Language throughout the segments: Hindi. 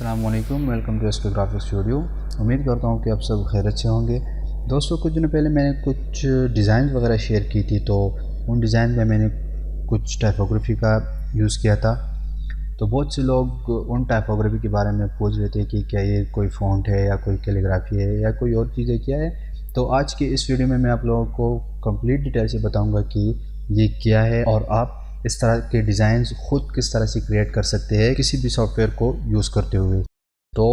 अस्सलाम वालेकुम, welcome to SP graphics studio. उम्मीद करता हूँ कि आप सब खैरियत से होंगे। दोस्तों, कुछ दिनों पहले मैंने कुछ डिज़ाइन वगैरह शेयर की थी, तो उन डिज़ाइन में मैंने कुछ टाइपोग्राफी का यूज़ किया था। तो बहुत से लोग उन टाइपोग्राफी के बारे में पूछ रहे थे कि क्या ये कोई फ़ॉन्ट है या कोई कैलीग्राफी है या कोई और चीज़ें क्या है। तो आज के इस वीडियो में मैं आप लोगों को कंप्लीट डिटेल से बताऊंगा कि ये क्या है और आप इस तरह के डिज़ाइंस ख़ुद किस तरह से क्रिएट कर सकते हैं किसी भी सॉफ्टवेयर को यूज़ करते हुए। तो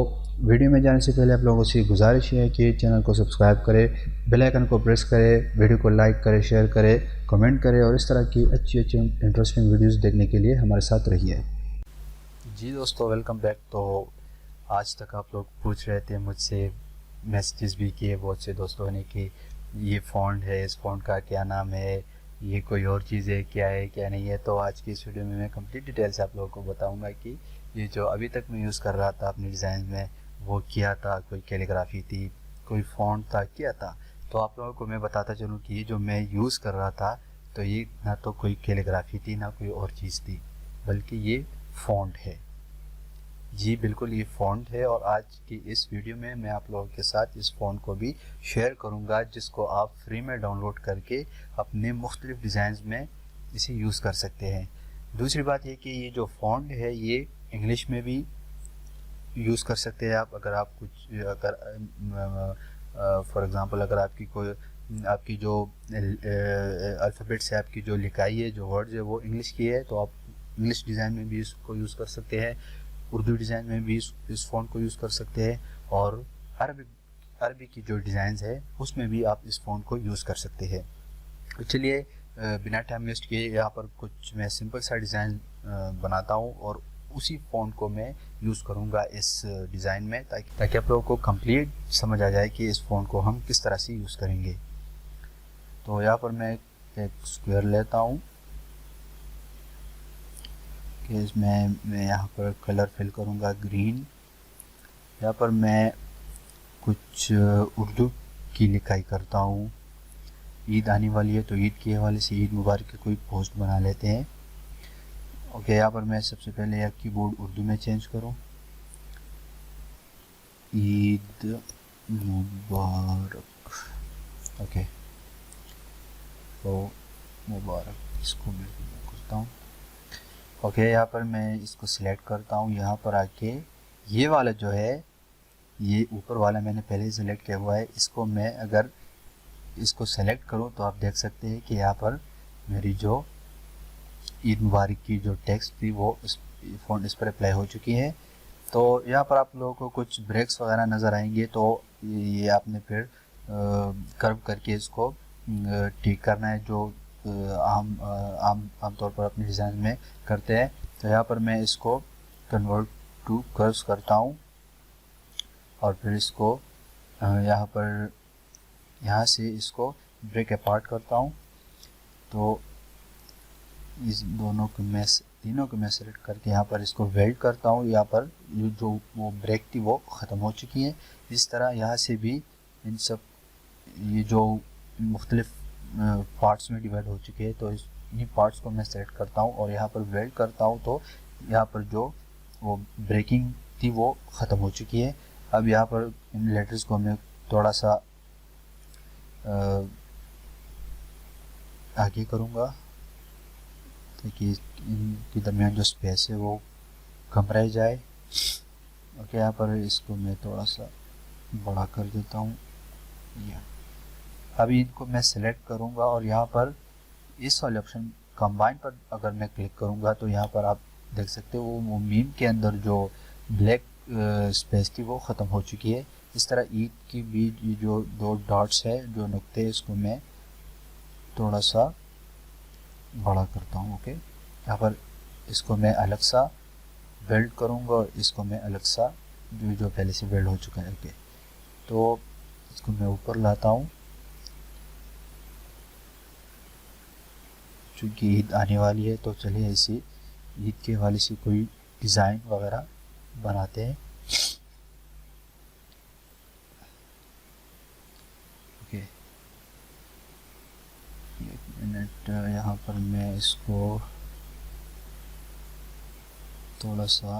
वीडियो में जाने से पहले आप लोगों से गुजारिश है कि चैनल को सब्सक्राइब करें, बेल आइकन को प्रेस करें, वीडियो को लाइक करें, शेयर करें, कमेंट करें और इस तरह की अच्छी इंटरेस्टिंग वीडियोस देखने के लिए हमारे साथ रहिए। जी दोस्तों, वेलकम बैक। तो आज तक आप लोग पूछ रहे थे मुझसे, मैसेजेस भी किए बहुत से दोस्तों ने कि ये फ़ॉन्ट है, इस फ़ॉन्ट का क्या नाम है, ये कोई और चीज़ है, क्या है क्या नहीं है। तो आज की इस वीडियो में मैं कंप्लीट डिटेल से आप लोगों को बताऊंगा कि ये जो अभी तक मैं यूज़ कर रहा था अपने डिज़ाइन में वो क्या था, कोई कैलीग्राफी थी, कोई फ़ॉन्ट था, क्या था। तो आप लोगों को मैं बताता चलूँ कि ये जो मैं यूज़ कर रहा था तो ये ना तो कोई कैलीग्राफी थी ना कोई और चीज़ थी, बल्कि ये फ़ॉन्ट है। जी बिल्कुल, ये फ़ॉन्ट है और आज की इस वीडियो में मैं आप लोगों के साथ इस फ़ॉन्ट को भी शेयर करूंगा, जिसको आप फ्री में डाउनलोड करके अपने मुख्तलिफ डिज़ाइंस में इसे यूज़ कर सकते हैं। दूसरी बात ये कि ये जो फ़ॉन्ट है ये इंग्लिश में भी यूज़ कर सकते हैं आप। अगर आप कुछ फॉर एग्ज़ाम्पल अगर आपकी जो अल्फ़ाबेट्स है, आपकी जो लिखाई है, जो वर्ड्स है वो इंग्लिश की है, तो आप इंग्लिश डिज़ाइन में भी इसको यूज़ कर सकते हैं। उर्दू डिज़ाइन में भी इस फ़ॉन्ट को यूज़ कर सकते हैं और अरबी की जो डिज़ाइंस है उसमें भी आप इस फ़ॉन्ट को यूज़ कर सकते हैं। तो चलिए बिना टाइम वेस्ट किए यहाँ पर कुछ मैं सिंपल सा डिज़ाइन बनाता हूँ और उसी फ़ॉन्ट को मैं यूज़ करूँगा इस डिज़ाइन में, ताकि आप लोगों को कंप्लीट समझ आ जाए कि इस फ़ॉन्ट को हम किस तरह से यूज़ करेंगे। तो यहाँ पर मैं एक स्क्वायर लेता हूँ कि इसमें मैं यहाँ पर कलर फिल करूँगा ग्रीन। यहाँ पर मैं कुछ उर्दू की लिखाई करता हूँ। ईद आने वाली है तो ईद के हवाले से ईद मुबारक की कोई पोस्ट बना लेते हैं। ओके, यहाँ पर मैं सबसे पहले यह कीबोर्ड उर्दू में चेंज करूँ, ईद मुबारक। ओके, तो मुबारक इसको मैं करता हूँ। ओके, यहाँ पर मैं इसको सिलेक्ट करता हूँ। यहाँ पर आके ये वाला जो है, ये ऊपर वाला मैंने पहले ही सिलेक्ट किया हुआ है। इसको मैं अगर इसको सेलेक्ट करूँ तो आप देख सकते हैं कि यहाँ पर मेरी जो ईद मुबारक की जो टेक्स्ट थी वो फ़ॉन्ट इस पर अप्लाई हो चुकी है। तो यहाँ पर आप लोगों को कुछ ब्रेक्स वगैरह नज़र आएंगे, तो ये आपने फिर कर्व करके इसको ठीक करना है, जो आमतौर पर अपने डिज़ाइन में करते हैं। तो यहाँ पर मैं इसको कन्वर्ट टू कर्व्स करता हूँ और फिर इसको यहाँ से इसको ब्रेक अपार्ट करता हूँ। तो इस तीनों को मैं सेलेक्ट करके यहाँ पर इसको वेल्ड करता हूँ। यहाँ पर जो वो ब्रेक थी वो ख़त्म हो चुकी है। इस तरह यहाँ से भी इन सब ये जो मुख्तलिफ पार्ट्स में डिवाइड हो चुके हैं, तो इन्हीं पार्ट्स को मैं सेलेक्ट करता हूँ और यहाँ पर वेल्ड करता हूँ। तो यहाँ पर जो वो ब्रेकिंग थी वो ख़त्म हो चुकी है। अब यहाँ पर इन लेटर्स को मैं थोड़ा सा आगे करूँगा ताकि इनके दरमियान जो स्पेस है वो कम रह जाए। ओके, यहाँ पर इसको मैं थोड़ा सा बड़ा कर देता हूँ। अभी इनको मैं सेलेक्ट करूँगा और यहाँ पर इस वाले ऑप्शन कंबाइन पर अगर मैं क्लिक करूँगा तो यहाँ पर आप देख सकते हो वो मीम के अंदर जो ब्लैक स्पेस थी वो ख़त्म हो चुकी है। इस तरह ईद की भी जो दो डॉट्स है, जो नुक्ते हैं, इसको मैं थोड़ा सा बड़ा करता हूँ। ओके, यहाँ पर इसको मैं अलग सा वेल्ड करूँगा और इसको मैं अलग सा जो पहले से वेल्ड हो चुका है। ओके, तो इसको मैं ऊपर लाता हूँ। चूँकि ईद आने वाली है तो चलिए इसी ईद के हवाले से कोई डिज़ाइन वगैरह बनाते हैं। ओके, एक मिनट, यहाँ पर मैं इसको थोड़ा सा